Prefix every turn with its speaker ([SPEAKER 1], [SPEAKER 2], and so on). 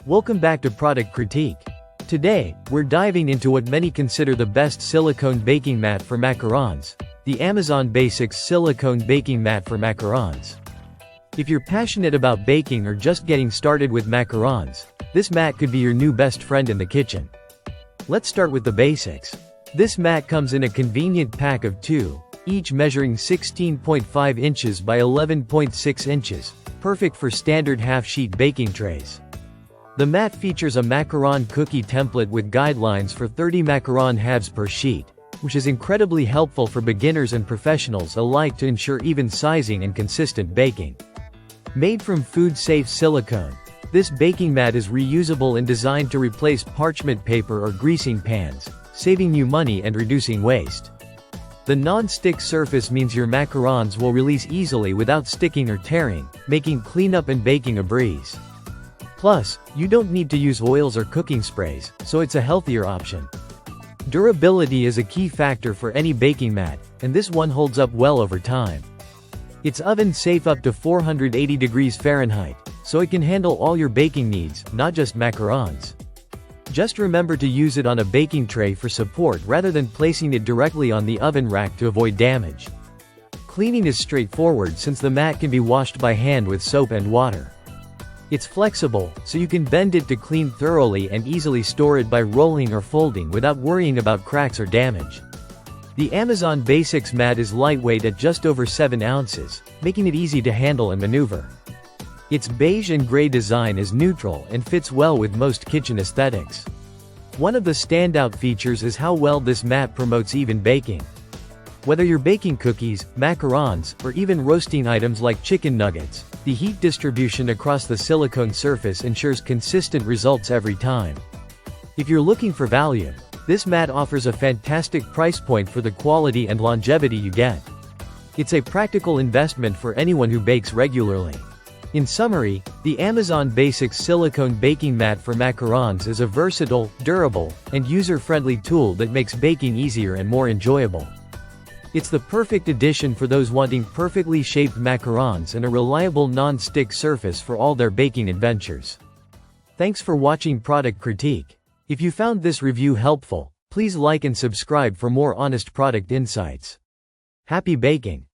[SPEAKER 1] Welcome back to Product Critique. Today, we're diving into what many consider the best silicone baking mat for macarons, the Amazon Basics Silicone Baking Mat for Macarons. If you're passionate about baking or just getting started with macarons, this mat could be your new best friend in the kitchen. Let's start with the basics. This mat comes in a convenient pack of 2, each measuring 16.5 inches by 11.6 inches, perfect for standard half-sheet baking trays. The mat features a macaron cookie template with guidelines for 30 macaron halves per sheet, which is incredibly helpful for beginners and professionals alike to ensure even sizing and consistent baking. Made from food-safe silicone, this baking mat is reusable and designed to replace parchment paper or greasing pans, saving you money and reducing waste. The non-stick surface means your macarons will release easily without sticking or tearing, making cleanup and baking a breeze. Plus, you don't need to use oils or cooking sprays, so it's a healthier option. Durability is a key factor for any baking mat, and this one holds up well over time. It's oven-safe up to 480 degrees Fahrenheit, so it can handle all your baking needs, not just macarons. Just remember to use it on a baking tray for support rather than placing it directly on the oven rack to avoid damage. Cleaning is straightforward since the mat can be washed by hand with soap and water. It's flexible, so you can bend it to clean thoroughly and easily store it by rolling or folding without worrying about cracks or damage. The Amazon Basics mat is lightweight at just over 7 ounces, making it easy to handle and maneuver. Its beige and gray design is neutral and fits well with most kitchen aesthetics. One of the standout features is how well this mat promotes even baking. Whether you're baking cookies, macarons, or even roasting items like chicken nuggets, the heat distribution across the silicone surface ensures consistent results every time. If you're looking for value, this mat offers a fantastic price point for the quality and longevity you get. It's a practical investment for anyone who bakes regularly. In summary, the Amazon Basics Silicone Baking Mat for Macarons is a versatile, durable, and user-friendly tool that makes baking easier and more enjoyable. It's the perfect addition for those wanting perfectly shaped macarons and a reliable non-stick surface for all their baking adventures. Thanks for watching Product Critique. If you found this review helpful, please like and subscribe for more honest product insights. Happy baking!